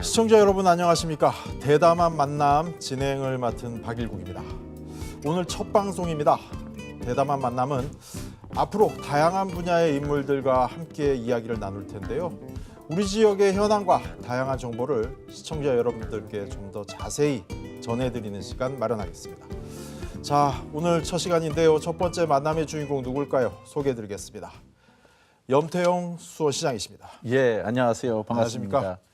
시청자 여러분 안녕하십니까? 대담한 만남 진행을 맡은 박일국입니다. 오늘 첫 방송입니다. 대담한 만남은 앞으로 다양한 분야의 인물들과 함께 이야기를 나눌 텐데요. 우리 지역의 현황과 다양한 정보를 시청자 여러분들께 좀 더 자세히 전해드리는 시간 마련하겠습니다. 자, 오늘 첫 시간인데요. 첫 번째 만남의 주인공 누굴까요? 소개해드리겠습니다. 염태용 수원시장이십니다. 예, 안녕하세요. 반갑습니다. 안녕하십니까?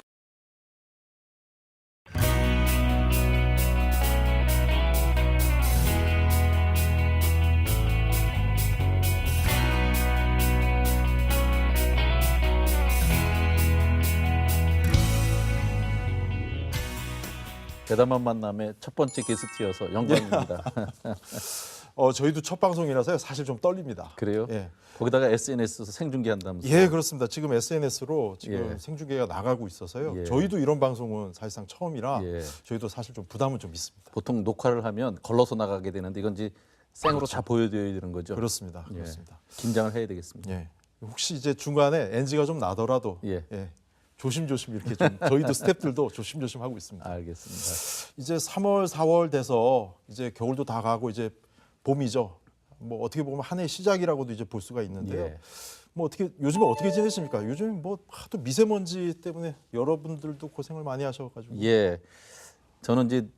대담한 만남의 첫 번째 게스트여서 영광입니다. 저희도 첫 방송이라서요. 사실 좀 떨립니다. 그래요? 예. 거기다가 SNS에서 생중계한다면서요? 예, 그렇습니다. 지금 SNS로 지금 예. 생중계가 나가고 있어서요. 예. 저희도 이런 방송은 사실상 처음이라 예. 저희도 사실 좀 부담은 좀 있습니다. 보통 녹화를 하면 걸러서 나가게 되는데 이건 이제 생으로 다 보여드려야 되는 거죠? 그렇습니다. 예. 그렇습니다. 긴장을 해야 되겠습니다. 예. 혹시 이제 중간에 NG가 좀 나더라도 예. 조심조심 이렇게 좀 저희도 스태프들도 조심조심 하고 있습니다. 알겠습니다. 이제 3월, 4월 돼서 이제 겨울도 다 가고 이제 봄이죠. 뭐 어떻게 보면 한 해 시작이라고도 이제 볼 수가 있는데요. 예. 뭐 어떻게 요즘에 어떻게 지내십니까? 요즘 뭐 하도 미세먼지 때문에 여러분들도 고생을 많이 하셔가지고. 예, 저는 이제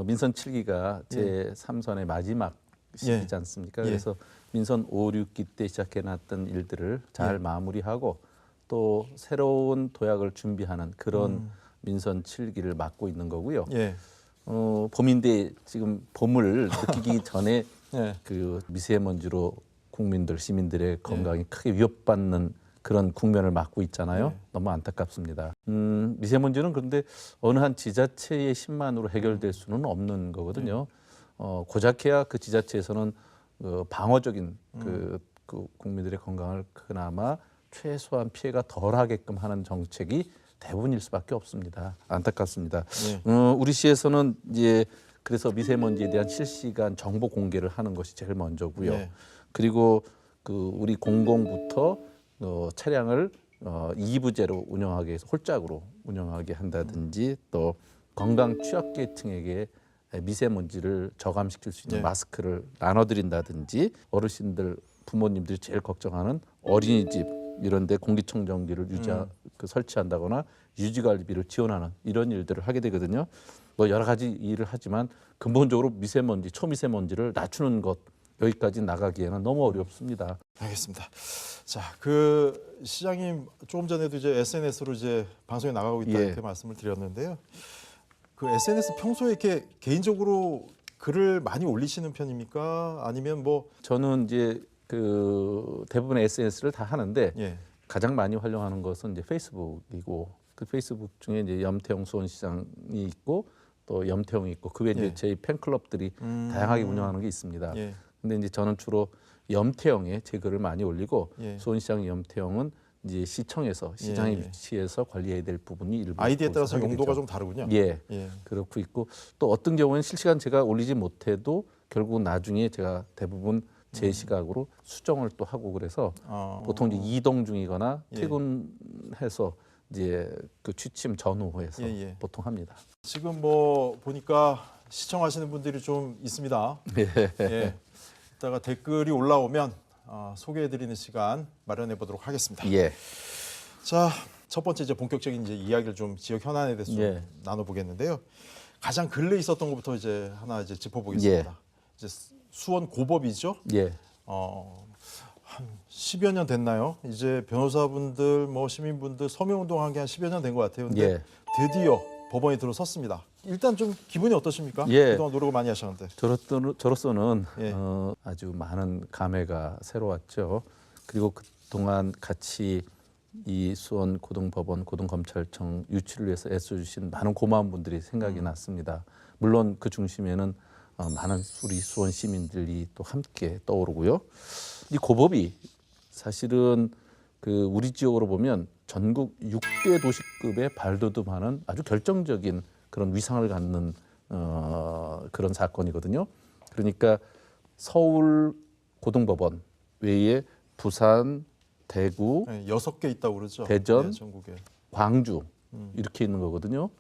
민선 7기가 제 3선의 마지막 시기지 않습니까? 예. 그래서 민선 5, 6기 때 시작해놨던 일들을 잘 마무리하고 또 새로운 도약을 준비하는 그런 민선 7기를 맡고 있는 거고요. 예. 봄인데 지금 봄을 느끼기 전에 예. 그 미세먼지로 국민들, 시민들의 건강이 크게 위협받는 그런 국면을 맞고 있잖아요. 너무 안타깝습니다. 미세먼지는 그런데 어느 한 지자체의 힘만으로 해결될 수는 없는 거거든요. 고작해야 그 지자체에서는 방어적인 그 국민들의 건강을 그나마 최소한 피해가 덜하게끔 하는 정책이 대부분일 수밖에 없습니다. 안타깝습니다. 우리 시에서는 이제 그래서 미세먼지에 대한 실시간 정보 공개를 하는 것이 제일 먼저고요. 네. 그리고 우리 공공부터 차량을 2부제로 운영하게 해서 홀짝으로 운영하게 한다든지 또 건강 취약계층에게 미세먼지를 저감시킬 수 있는 마스크를 나눠드린다든지 어르신들, 부모님들이 제일 걱정하는 어린이집 이런 데 공기청정기를 설치한다거나 유지관리비를 지원하는 이런 일들을 하게 되거든요. 뭐 여러 가지 일을 하지만 근본적으로 미세먼지, 초미세먼지를 낮추는 것 여기까지 나가기에는 너무 어렵습니다. 알겠습니다. 자, 그 시장님 조금 전에도 이제 SNS로 이제 방송에 나가고 있다 예. 이렇게 말씀을 드렸는데요. 그 SNS 평소에 이렇게 개인적으로 글을 많이 올리시는 편입니까? 아니면 뭐 저는 이제 그 대부분의 SNS를 다 하는데 예. 가장 많이 활용하는 것은 이제 페이스북이고 그 페이스북 중에 이제 염태용 수원시장이 있고 또 염태용이 있고 그 외에 이제 제 팬클럽들이 다양하게 운영하는 게 있습니다. 예. 근데 이제 저는 주로 염태용에 제 글을 많이 올리고 예. 수원시장 염태용은 이제 시청에서 시장의 예. 위치에서 관리해야 될 부분이 일부 아이디에 따라서 하게 용도가 되죠. 좀 다르군요. 예. 예. 그렇고 있고 또 어떤 경우에는 실시간 제가 올리지 못해도 결국 나중에 제가 대부분 제 시각으로 수정을 또 하고 그래서 보통 이제 이동 중이거나 예. 퇴근해서 이제 그 취침 전후해서 예. 보통 합니다. 지금 뭐 보니까 시청하시는 분들이 좀 있습니다. 예. 이따가 댓글이 올라오면 소개해드리는 시간 마련해 보도록 하겠습니다. 예. 자, 첫 번째 이제 본격적인 이제 이야기를 좀 지역 현안에 대해서 좀 예. 나눠보겠는데요. 가장 근래 있었던 것부터 이제 하나 이제 짚어보겠습니다. 이제 수원 고법이죠. 예. 한 10여 년 됐나요? 이제 변호사분들, 뭐 시민분들 서명운동한 게 한 10여 년 된 것 같아요. 근데 예. 드디어 법원에 들어섰습니다. 일단 좀 기분이 어떠십니까? 예. 그동안 노력을 많이 하셨는데. 저로서는 예. 아주 많은 감회가 새로웠죠. 그리고 그동안 같이 이 수원 고등법원, 고등검찰청 유치를 위해서 애써주신 많은 고마운 분들이 생각이 났습니다. 물론 그 중심에는 많은 우리 수원 시민들이 또 함께 떠오르고요. 이 고법이 사실은 그 우리 지역으로 보면 전국 6대 도시급의 발돋움하는 아주 결정적인 그런 위상을 갖는 그런 사건이거든요. 그러니까 서울 고등법원 외에 부산, 대구, 네, 6개 있다고 그러죠. 대전, 네, 전국에. 광주 이렇게 있는 거거든요.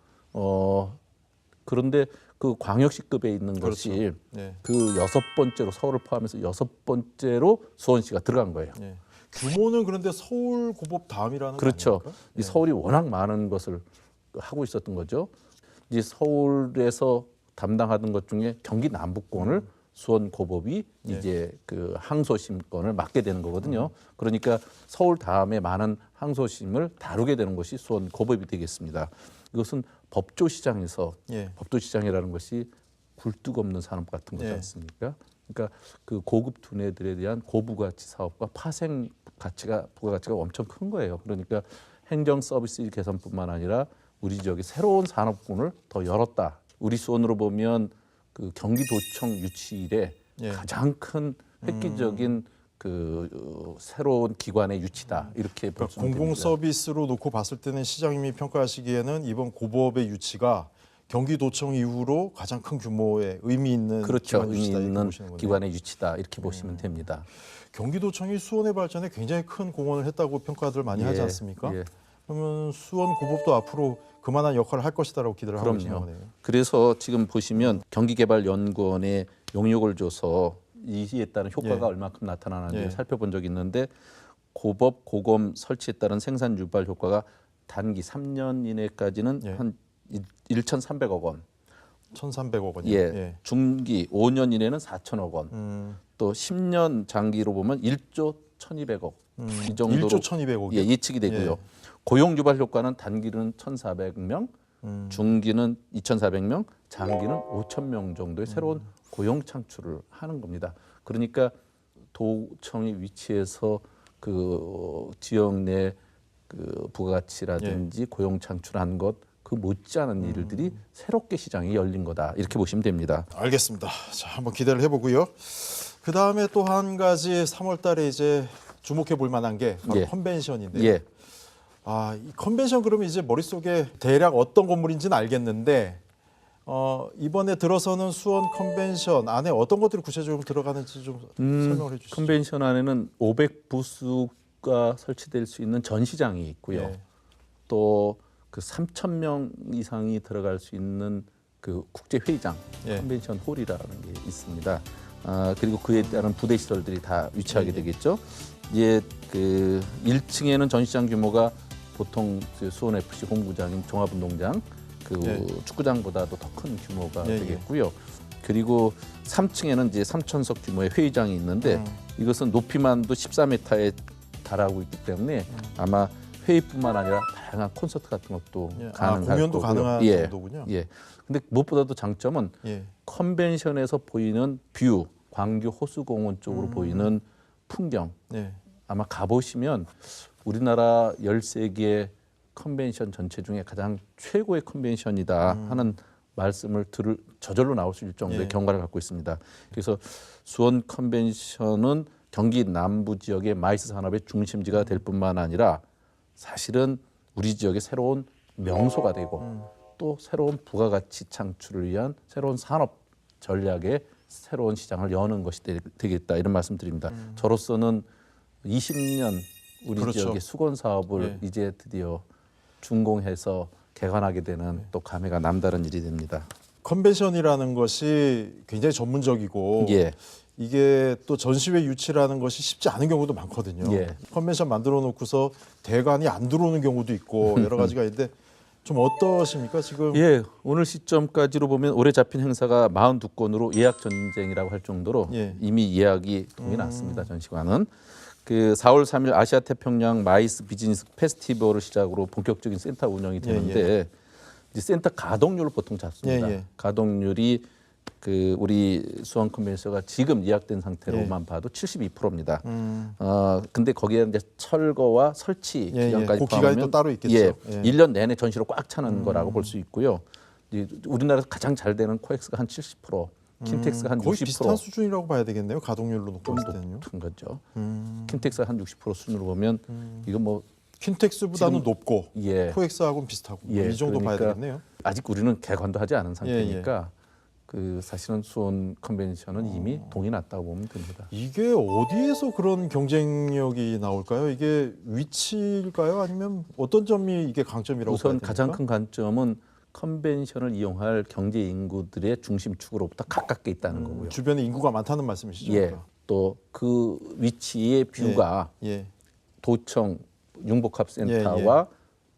그런데 그 광역시급에 있는 것이 네. 그 여섯 번째로 서울을 포함해서 여섯 번째로 수원시가 들어간 거예요. 네. 규모는 그런데 서울 고법 다음이라는 그렇죠. 거 아닙니까? 이 서울이 워낙 많은 것을 하고 있었던 거죠. 이제 서울에서 담당하던 것 중에 경기 남부권을 수원 고법이 이제 그 항소심권을 맡게 되는 거거든요. 그러니까 서울 다음에 많은 항소심을 다루게 되는 것이 수원 고법이 되겠습니다. 이것은 법조시장에서 예. 법조시장이라는 것이 굴뚝 없는 산업 같은 거지 예. 않습니까? 그러니까 그 고급 두뇌들에 대한 고부가치 사업과 파생 가치가 부가가치가 엄청 큰 거예요. 그러니까 행정 서비스 개선뿐만 아니라 우리 지역에 새로운 산업군을 더 열었다. 우리 수원으로 보면 그 경기도청 유치 이래 예. 가장 큰 획기적인 그 새로운 기관의 유치다. 이렇게 볼 수 그러니까 있습니다. 공공 서비스로 놓고 봤을 때는 시장님이 평가하시기에는 이번 고법의 유치가 경기도청 이후로 가장 큰 규모의 의미 있는 그렇죠. 기관 의미 유치다 이렇게 있는 보시는 건데요. 기관의 유치다. 이렇게 보시면 됩니다. 경기도청이 수원의 발전에 굉장히 큰 공헌을 했다고 평가들 많이 하지 예, 않습니까? 예. 그러면 수원 고법도 앞으로 그만한 역할을 할 것이다라고 기대를 하고 계시는 그럼요. 거네요. 그래서 지금 보시면 경기개발연구원에 용역을 줘서 이에 따른 효과가 예. 얼마큼 나타나는지 예. 살펴본 적이 있는데 고법 고검 설치에 따른 생산 유발 효과가 단기 3년 이내까지는 예. 한 1,300억 원, 1,300억 원이요. 예. 중기 5년 이내는 4천억 원, 또 10년 장기로 보면 1조 1,200억 이 정도로 1조 1,200억이요. 예, 예측이 되고요. 예. 고용 유발 효과는 단기는 1,400명, 중기는 2,400명, 장기는 5,000명 정도의 새로운 고용 창출을 하는 겁니다. 그러니까 도청이 위치해서 그 지역 내 그 부가가치라든지 고용 창출한 것 그 못지않은 일들이 새롭게 시장이 열린 거다 이렇게 보시면 됩니다. 알겠습니다. 자, 한번 기대를 해보고요. 그 다음에 또 한 가지 3월달에 이제 주목해 볼 만한 게 바로 예. 컨벤션인데요. 예, 이 컨벤션 그러면 이제 머릿속에 대략 어떤 건물인지는 알겠는데 이번에 들어서는 수원 컨벤션 안에 어떤 것들이 구체적으로 들어가는지 좀 설명을 해주시죠. 컨벤션 안에는 500부스가 설치될 수 있는 전시장이 있고요. 예. 또 그 3,000명 이상이 들어갈 수 있는 그 국제 회의장, 예. 컨벤션 홀이라는 게 있습니다. 그리고 그에 따른 부대 시설들이 다 위치하게 되겠죠. 이제 그 1층에는 전시장 규모가 보통 그 수원 FC 홈구장인 종합운동장, 그 예. 축구장보다도 더 큰 규모가 예, 예. 되겠고요. 그리고 3층에는 이제 3,000석 규모의 회의장이 있는데 이것은 높이만도 14m에 달하고 있기 때문에 아마 회의뿐만 아니라 다양한 콘서트 같은 것도 예. 가능할 공연도 거고요. 가능한 예. 정도군요. 예. 근데 무엇보다도 장점은 예. 컨벤션에서 보이는 뷰, 광교 호수공원 쪽으로 보이는 풍경. 네. 아마 가보시면 우리나라 13개 컨벤션 전체 중에 가장 최고의 컨벤션이다 하는 말씀을 저절로 나올 수 있을 정도의 예. 경과를 갖고 있습니다. 그래서 수원 컨벤션은 경기 남부 지역의 마이스 산업의 중심지가 될 뿐만 아니라 사실은 우리 지역의 새로운 명소가 되고 또 새로운 부가가치 창출을 위한 새로운 산업 전략의 새로운 시장을 여는 것이 되겠다 이런 말씀드립니다. 저로서는 20년 우리 그렇죠. 지역의 수건 사업을 예. 이제 드디어 준공해서 개관하게 되는 또 감회가 남다른 일이 됩니다. 컨벤션이라는 것이 굉장히 전문적이고 예. 이게 또 전시회 유치라는 것이 쉽지 않은 경우도 많거든요. 예. 컨벤션 만들어 놓고서 대관이 안 들어오는 경우도 있고 여러 가지가 있는데 좀 어떠십니까 지금? 예, 오늘 시점까지로 보면 올해 잡힌 행사가 42건으로 예약 전쟁이라고 할 정도로 예. 이미 예약이 동이 났습니다. 전시관은. 그 4월 3일 아시아 태평양 마이스 비즈니스 페스티벌을 시작으로 본격적인 센터 운영이 되는데 이제 센터 가동률을 보통 잡습니다. 예, 예. 가동률이 그 우리 수원 컨벤션가 지금 예약된 상태로만 봐도 72%입니다. 근데 거기에 이제 철거와 설치 예, 예. 기간까지 그 기간이 포함하면 또 따로 있겠죠. 예, 예. 1년 내내 전시로 꽉 차는 거라고 볼 수 있고요. 이제 우리나라에서 가장 잘 되는 코엑스가 한 70%, 킨텍스가 한 거의 60%. 비슷한 수준이라고 봐야 되겠네요. 가동률로 놓고 좀 봤을 때는요. 높은 거죠. 킨텍스가 한 60% 수준으로 보면 이거 뭐 킨텍스보다는 지금- 높고 예. 코엑스하고는 비슷하고 예, 이 정도 봐야 그러니까 되겠네요. 아직 우리는 개관도 하지 않은 상태니까 그 사실은 수원 컨벤션은 이미 동이 났다고 보면 됩니다. 이게 어디에서 그런 경쟁력이 나올까요? 이게 위치일까요? 아니면 어떤 점이 이게 강점이라고 우선 봐야 가장 됩니까? 큰 관점은 컨벤션을 이용할 경제 인구들의 중심축으로부터 가깝게 있다는 거고요. 주변에 인구가 많다는 말씀이시죠? 예, 또 그 위치의 뷰가 예, 도청 융복합센터와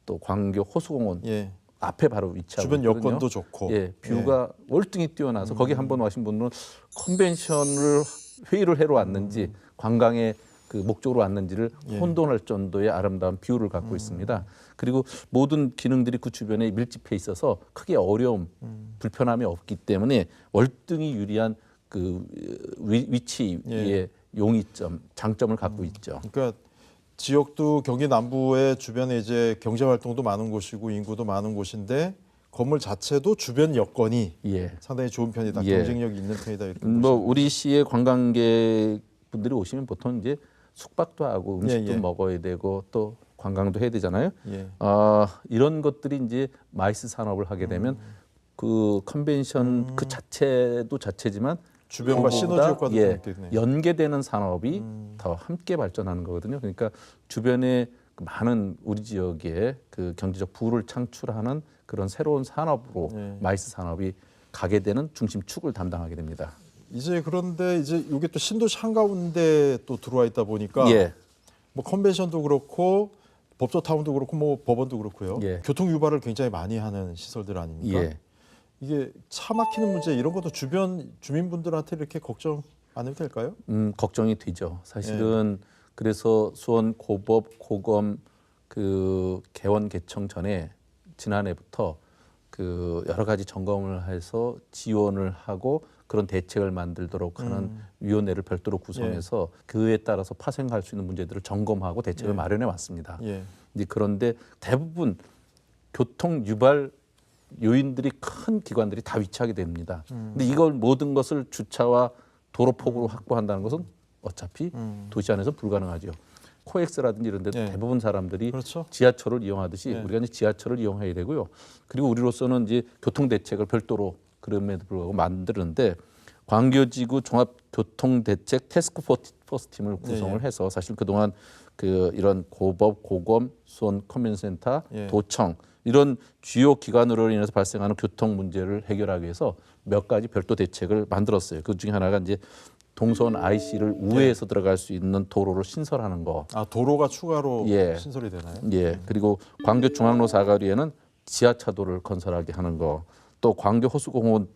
또 광교 호수공원 예. 앞에 바로 위치하고 주변 있거든요. 여건도 좋고. 예, 뷰가 월등히 뛰어나서 거기 한번 와신 분들은 컨벤션을 회의를 해러 왔는지 관광의 그 목적으로 왔는지를 혼돈할 정도의 아름다운 뷰를 갖고 있습니다. 그리고 모든 기능들이 그 주변에 밀집해 있어서 크게 어려움, 불편함이 없기 때문에 월등히 유리한 그 위치의 용이점, 장점을 갖고 있죠. 그러니까 지역도 경기 남부의 주변에 이제 경제 활동도 많은 곳이고 인구도 많은 곳인데 건물 자체도 주변 여건이 예. 상당히 좋은 편이다. 예. 경쟁력이 있는 편이다. 이렇게 뭐 우리 시의 관광객분들이 오시면 보통 이제 숙박도 하고 음식도 예. 먹어야 되고 또 관광도 해야 되잖아요. 예. 이런 것들이 이제 마이스 산업을 하게 되면 그 컨벤션 그 자체도 자체지만 주변과 시너지 효과도 좀 있겠네요. 연계되는 산업이 더 함께 발전하는 거거든요. 그러니까 주변에 그 많은 우리 지역에 그 경제적 부를 창출하는 그런 새로운 산업으로 마이스 산업이 가게 되는 중심축을 담당하게 됩니다. 이제 그런데 이제 이게 또 신도시 한가운데 또 들어와 있다 보니까 예. 뭐 컨벤션도 그렇고 법조타운도 그렇고 뭐 법원도 그렇고요. 예. 교통 유발을 굉장히 많이 하는 시설들 아닙니까? 예. 이게 차 막히는 문제 이런 것도 주변 주민분들한테 이렇게 걱정 안 해도 될까요? 걱정이 되죠. 사실은 그래서 수원 고법 고검 그 개원 개청 전에 지난해부터 그 여러 가지 점검을 해서 지원을 하고 그런 대책을 만들도록 하는 위원회를 별도로 구성해서 그에 따라서 파생할 수 있는 문제들을 점검하고 대책을 마련해 왔습니다. 예. 이제 그런데 대부분 교통 유발 요인들이 큰 기관들이 다 위치하게 됩니다. 근데 이걸 모든 것을 주차와 도로폭으로 확보한다는 것은 어차피 도시 안에서 불가능하죠. 코엑스라든지 이런 데도 대부분 사람들이 그렇죠. 지하철을 이용하듯이 우리가 이제 지하철을 이용해야 되고요. 그리고 우리로서는 이제 교통 대책을 별도로 그럼에도 불구하고 만드는데 광교지구 종합교통대책 태스크포스 팀을 구성을 해서 사실 그동안 그 이런 고법, 고검, 수원 컨벤센터, 도청 이런 주요 기관으로 인해서 발생하는 교통 문제를 해결하기 위해서 몇 가지 별도 대책을 만들었어요. 그 중에 하나가 이제 동서원 IC를 우회해서 들어갈 수 있는 도로를 신설하는 거. 아 도로가 추가로 신설이 되나요? 예. 그리고 광교 중앙로 사거리에는 지하차도를 건설하게 하는 거. 또 광교 호수공원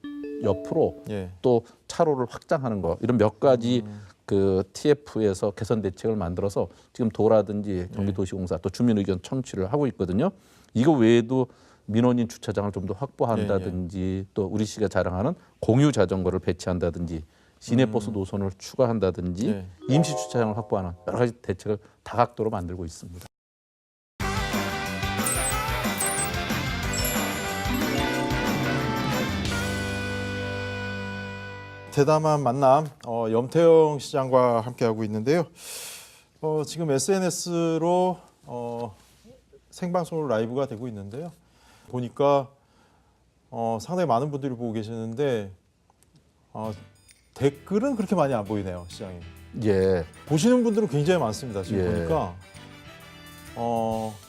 옆으로 또 차로를 확장하는 거. 이런 몇 가지 그 TF에서 개선 대책을 만들어서 지금 도라든지 경기도시공사 또 주민 의견 청취를 하고 있거든요. 이거 외에도 민원인 주차장을 좀 더 확보한다든지 또 우리 시가 자랑하는 공유 자전거를 배치한다든지 시내버스 노선을 추가한다든지 임시 주차장을 확보하는 여러 가지 대책을 다각도로 만들고 있습니다. 대담한 만남 염태영 시장과 함께하고 있는데요. 지금 SNS로 생방송으로 라이브가 되고 있는데요. 보니까 상당히 많은 분들이 보고 계시는데 댓글은 그렇게 많이 안 보이네요, 시장님. 예. 보시는 분들은 굉장히 많습니다. 지금 보니까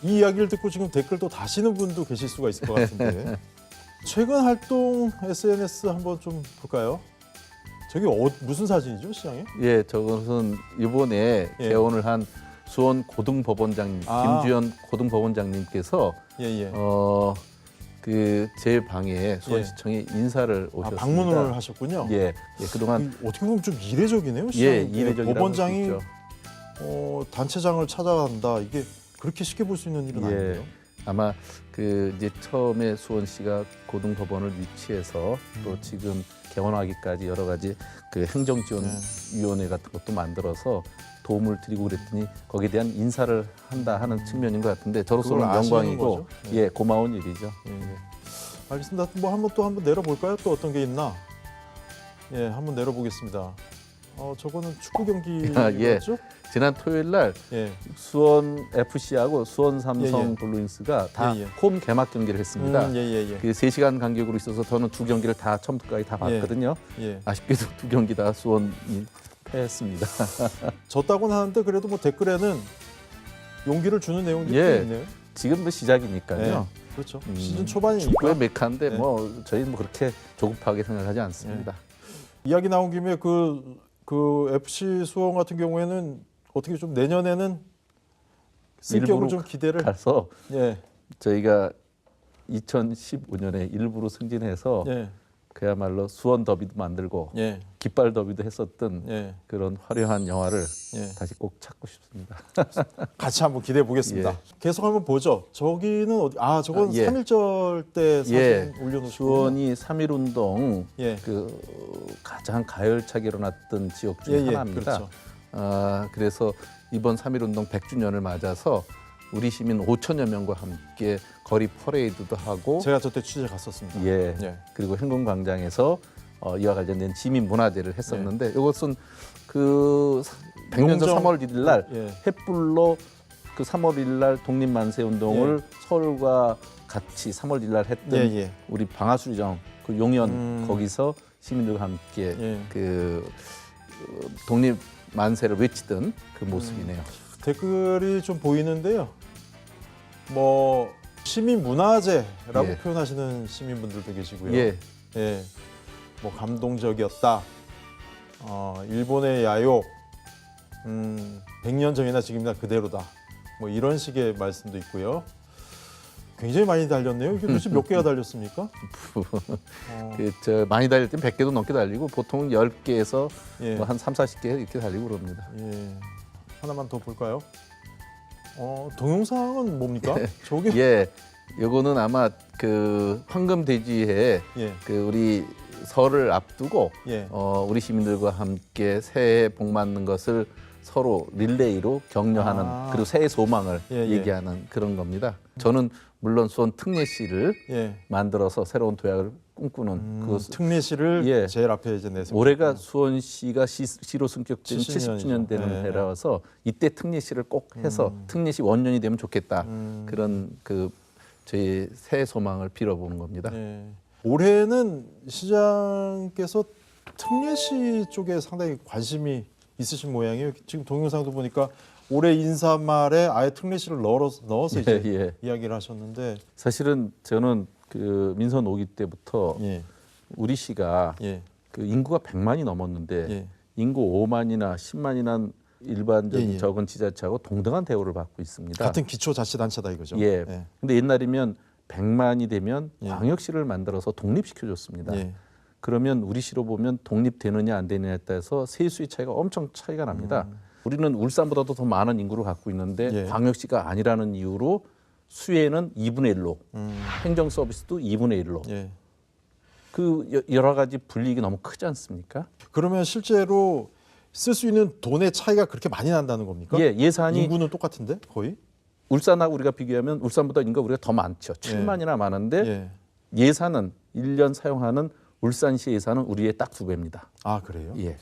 이 이야기를 듣고 지금 댓글도 다시는 분도 계실 수가 있을 것 같은데 최근 활동 SNS 한번 좀 볼까요? 저게 무슨 사진이죠, 시장님? 예, 저것은 이번에 개원을 한 수원 고등법원장님 김주현 고등법원장님께서 그 제 방에 수원시청에 인사를 오셨습니다. 방문을 하셨군요. 예, 그동안 어떻게 보면 좀 이례적이네요, 시장님. 이례적이라고 법원장이 단체장을 찾아간다. 이게 그렇게 쉽게 볼 수 있는 일은 아닌데요. 아마 그 이제 처음에 수원시가 고등법원을 유치해서 또 지금 개원하기까지 여러 가지 그 행정지원위원회 같은 것도 만들어서 도움을 드리고 그랬더니 거기에 대한 인사를 한다 하는 측면인 것 같은데 저로서는 영광이고 고마운 일이죠. 알겠습니다. 뭐 한번 내려볼까요? 또 어떤 게 있나? 한번 내려보겠습니다. 저거는 축구 경기였죠? 지난 토요일 날 예. 수원 FC하고 수원 삼성 예, 예. 블루윈스가 다 예, 예. 홈 개막 경기를 했습니다. 예. 그 3시간 간격으로 있어서 저는 두 경기를 다 처음부터까지 다 봤거든요. 예. 아쉽게도 두 경기 다 수원이 패했습니다. 졌다고는 하는데 그래도 뭐 댓글에는 용기를 주는 내용들이 예. 꽤 있네요. 지금도 시작이니까요. 그렇죠. 시즌 초반이니까. 축구의 메카인데 네. 뭐 저희는 뭐 그렇게 조급하게 생각하지 않습니다. 이야기 나온 김에 그 FC 수원 같은 경우에는 어떻게 좀 내년에는 승격을 일부러 좀 기대를. 가서 예. 저희가 2015년에 일부로 승진해서 예. 그야말로 수원 더비도 만들고 예. 깃발 더비도 했었던 예. 그런 화려한 영화를 예. 다시 꼭 찾고 싶습니다. 같이 한번 기대해 보겠습니다. 예. 계속 한번 보죠. 저기는 어디? 아, 저건 예. 3.1절 때 사진 예, 올려놓으시고. 수원이 3.1운동 예. 그 가장 가열차게 일어났던 지역 중 하나입니다. 그렇죠. 그래서 이번 3.1운동 100주년을 맞아서 우리 시민 5천여 명과 함께 거리 퍼레이드도 하고 제가 저때 취재 갔었습니다. 예, 예. 그리고 행궁광장에서 이와 관련된 지민 문화제를 했었는데 이것은 그 100년 전 농정- 3월 1일 날 예. 횃불로 그 3월 1일 날 독립만세 운동을 서울과 같이 3월 1일 날 했던 예. 우리 방아수리정 그 용연 거기서 시민들과 함께 예. 그 독립 만세를 외치던 그 모습이네요. 댓글이 좀 보이는데요. 뭐 시민 문화제라고 예. 표현하시는 시민분들도 계시고요. 예, 예. 뭐 감동적이었다. 일본의 야욕. 100년 전이나 지금이나 그대로다. 뭐 이런 식의 말씀도 있고요. 굉장히 많이 달렸네요. 이게 도대체 몇 개가 달렸습니까? 저 많이 달릴 땐 100개도 넘게 달리고 보통 10개에서 예. 뭐 한 3, 40개 이렇게 달리고 그럽니다. 예. 하나만 더 볼까요? 동영상은 뭡니까? 저게 예, 요거는 아마 그 황금돼지에 예. 그 우리 설을 앞두고 예. 우리 시민들과 함께 새해 복 맞는 것을 서로 릴레이로 격려하는 그리고 새해 소망을 예. 얘기하는 그런 겁니다. 저는 물론 수원 특례시를 예. 만들어서 새로운 도약을 꿈꾸는 그 특례시를 예. 제일 앞에 이제 내세웠고. 올해가 수원시가 시로 승격된 70주년 70주년 되는 예. 해라서 이때 특례시를 꼭 해서 특례시 원년이 되면 좋겠다. 그런 그 저희 새해 소망을 빌어보는 겁니다. 예. 올해는 시장께서 특례시 쪽에 상당히 관심이 있으신 모양이에요. 지금 동영상도 보니까 올해 인사말에 아예 특례시를 넣어서 이제 예. 이야기를 하셨는데. 사실은 저는 그 민선 5기 때부터 예. 우리 시가 예. 그 인구가 100만이 넘었는데 예. 인구 5만이나 10만이나 일반적인 예. 적은 지자체하고 동등한 대우를 받고 있습니다. 같은 기초자치단체다 이거죠. 예. 근데 옛날이면 100만이 되면 예. 광역시를 만들어서 독립시켜줬습니다. 예. 그러면 우리 시로 보면 독립되느냐 안 되느냐에 따라서 세수의 차이가 엄청 차이가 납니다. 우리는 울산보다도 더 많은 인구를 갖고 있는데 예. 광역시가 아니라는 이유로 수혜는 2분의 1로 행정 서비스도 2분의 1로 예. 그 여러 가지 불이익이 너무 크지 않습니까? 그러면 실제로 쓸 수 있는 돈의 차이가 그렇게 많이 난다는 겁니까? 예, 예산이 인구는 똑같은데 거의? 울산하고 우리가 비교하면 울산보다 인구가 우리가 더 많죠. 7만이나 많은데 예. 예산은 1년 사용하는 울산시 예산은 우리의 딱 2배입니다. 아 그래요? 예.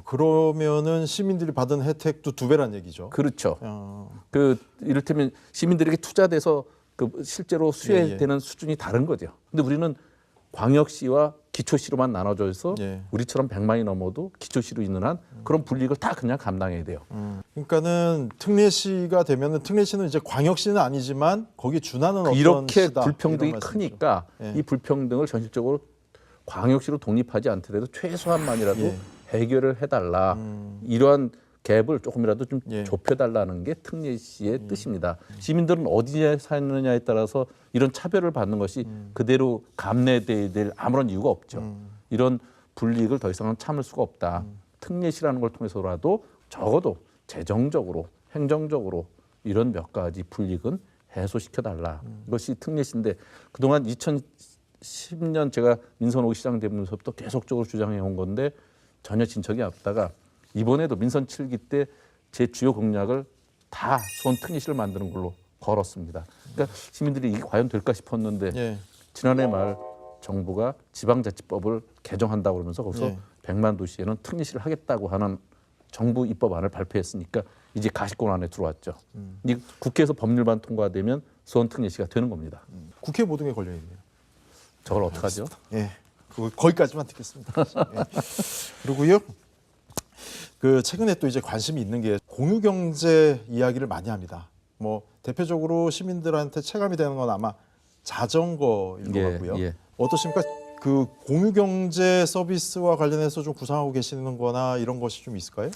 그러면은 시민들이 받은 혜택도 2배란 얘기죠. 그렇죠. 어, 그 이를테면 시민들에게 투자돼서 그 실제로 수혜되는 수준이 다른 거죠. 근데 우리는 광역시와 기초시로만 나눠져서 예. 우리처럼 100만이 넘어도 기초시로 있는 한 그런 불이익을 다 그냥 감당해야 돼요. 그러니까는 특례시가 되면은 특례시는 이제 광역시는 아니지만 거기에 준하는 어떤 이렇게 시다, 불평등이 이런 말씀이죠. 크니까 예. 이 불평등을 전실적으로 광역시로 독립하지 않더라도 최소한만이라도 예. 해결을 해달라. 이러한 갭을 조금이라도 좀 예. 좁혀달라는 게 특례시의 뜻입니다. 시민들은 어디에 사느냐에 따라서 이런 차별을 받는 것이 그대로 감내돼야 될 아무런 이유가 없죠. 이런 불이익을 더 이상은 참을 수가 없다. 특례시라는 걸 통해서라도 적어도 재정적으로 행정적으로 이런 몇 가지 불이익은 해소시켜달라. 이것이 특례시인데 그동안 2010년 제가 민선 5기 시장 되면서부터 계속적으로 주장해 온 건데 전혀 진척이 없다가 이번에도 민선 7기 때 제 주요 공약을 다 수원 특례시를 만드는 걸로 걸었습니다. 그러니까 시민들이 이게 과연 될까 싶었는데 예. 지난해 말 정부가 지방자치법을 개정한다고 그러면서 거기서 예. 100만 도시에는 특례시를 하겠다고 하는 정부 입법안을 발표했으니까 이제 가시권 안에 들어왔죠. 이 국회에서 법률만 통과되면 수원 특례시가 되는 겁니다. 국회 모둠에 걸려 있네요. 저걸 어떡하죠? 예, 거기까지만 듣겠습니다. 예. 그리고요, 그 최근에 또 이제 관심이 있는 게 공유 경제 이야기를 많이 합니다. 뭐 대표적으로 시민들한테 체감이 되는 건 아마 자전거인 것 예, 같고요. 예. 어떠십니까? 그 공유 경제 서비스와 관련해서 좀 구상하고 계시는-거나 이런 것이 좀 있을까요?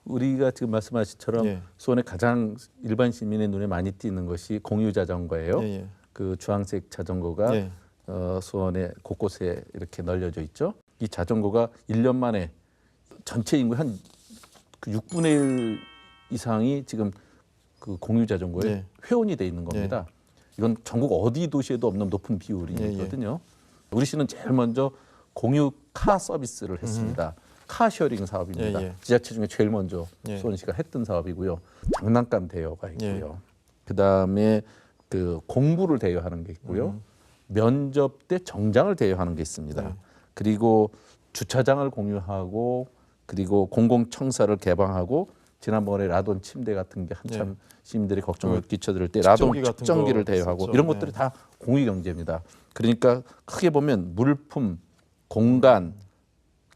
우리가 지금 말씀하신처럼 예. 수원에 가장 일반 시민의 눈에 많이 띄는 것이 공유 자전거예요. 예, 예. 그 주황색 자전거가 예. 수원에 곳곳에 이렇게 널려져 있죠. 이 자전거가 1년 만에 전체 인구 한 6분의 1 이상이 지금 그 공유 자전거에 예. 회원이 돼 있는 겁니다. 이건 전국 어디 도시에도 없는 높은 비율이거든요. 우리 시는 제일 먼저 공유 카 서비스를 했습니다. 카셔링 사업입니다. 예, 예. 지자체 중에 제일 먼저 예. 수원시가 했던 사업이고요. 장난감 대여가 있고요. 예. 그다음에 그 공부를 대여하는 게 있고요. 면접 때 정장을 대여하는 게 있습니다. 네. 그리고 주차장을 공유하고 그리고 공공청사를 개방하고 지난번에 라돈 침대 같은 게 한참 시민들이 걱정을 끼쳐들 때 라돈 측정기 같은 측정기를 거 대여하고 있었죠. 이런 네. 것들이 다 공유 경제입니다. 그러니까 크게 보면 물품, 공간,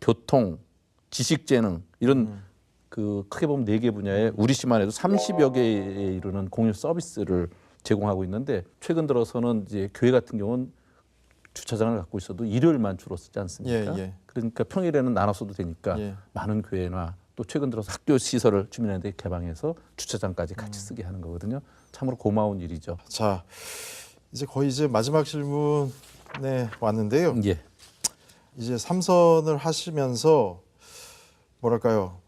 교통, 지식재능 이런 그 크게 보면 4개 분야에 우리 시만 해도 30여 개에 이르는 공유 서비스를 제공하고 있는데 최근 들어서는 이제 교회 같은 경우는 주차장을 갖고 있어도 일요일만 주로 쓰지 않습니까? 예, 예. 그러니까 평일에는 나눠 써도 되니까 예. 많은 교회나 또 최근 들어서 학교 시설을 주민한테 개방해서 주차장까지 같이 쓰게 하는 거거든요. 참으로 고마운 일이죠. 자, 이제 거의 이제 마지막 질문에 왔는데요. 예. 이제 삼선을 하시면서 뭐랄까요,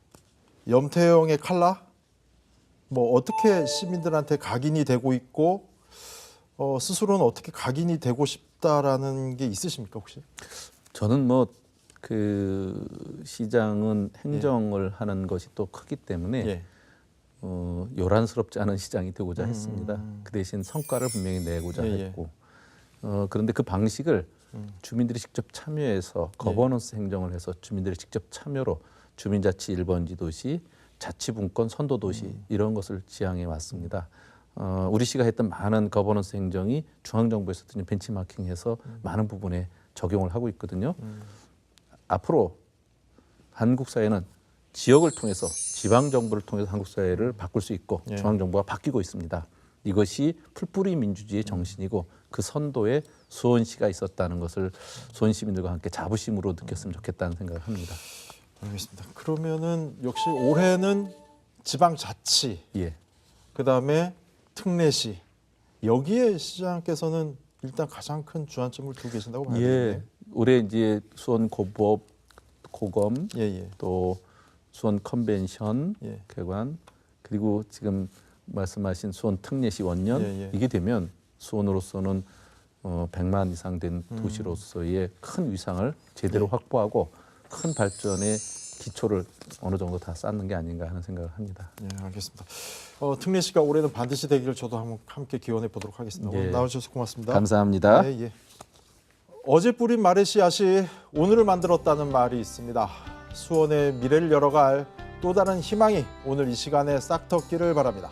염태영의 칼라 뭐 어떻게 시민들한테 각인이 되고 있고 스스로는 어떻게 각인이 되고 싶다라는 게 있으십니까 혹시? 저는 뭐 그 시장은 행정을 하는 것이 또 크기 때문에 예. 요란스럽지 않은 시장이 되고자 했습니다. 그 대신 성과를 분명히 내고자 예, 예. 했고 그런데 그 방식을 주민들이 직접 참여해서 거버넌스 행정을 해서 주민들이 직접 참여로 주민자치 1번지 도시, 자치분권 선도도시 이런 것을 지향해 왔습니다. 우리 시가 했던 많은 거버넌스 행정이 중앙정부에서 벤치마킹해서 많은 부분에 적용을 하고 있거든요. 앞으로 한국 사회는 지역을 통해서 지방정부를 통해서 한국 사회를 바꿀 수 있고 예. 중앙정부가 바뀌고 있습니다. 이것이 풀뿌리 민주주의의 정신이고 그 선도에 수원시가 있었다는 것을 수원 시민들과 함께 자부심으로 느꼈으면 좋겠다는 생각을 합니다. 알겠습니다. 그러면은 역시 올해는 지방자치, 예. 그다음에 특례시 여기에 시장께서는 일단 가장 큰 주안점을 두고 계신다고 봐야 되겠네요. 예. 올해 이제 수원 고법, 고검, 예. 또 수원 컨벤션 예. 개관 그리고 지금 말씀하신 수원 특례시 원년 예. 이게 되면 수원으로서는 100만 이상 된 도시로서의 큰 위상을 제대로 확보하고 큰 발전의 기초를 어느 정도 다 쌓는 게 아닌가 하는 생각을 합니다. 예, 알겠습니다. 특례시가 올해는 반드시 되기를 저도 한번 함께 기원해 보도록 하겠습니다. 오늘 예. 나와주셔서 고맙습니다. 감사합니다. 예. 어제 뿌린 말의 씨앗이 오늘을 만들었다는 말이 있습니다. 수원의 미래를 열어갈 또 다른 희망이 오늘 이 시간에 싹텄기를 바랍니다.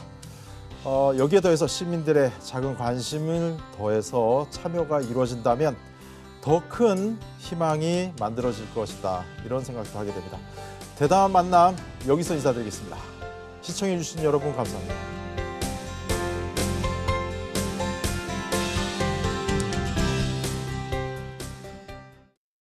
여기에 더해서 시민들의 작은 관심을 더해서 참여가 이루어진다면 더 큰 희망이 만들어질 것이다. 이런 생각도 하게 됩니다. 대담한 만남 여기서 인사드리겠습니다. 시청해 주신 여러분 감사합니다.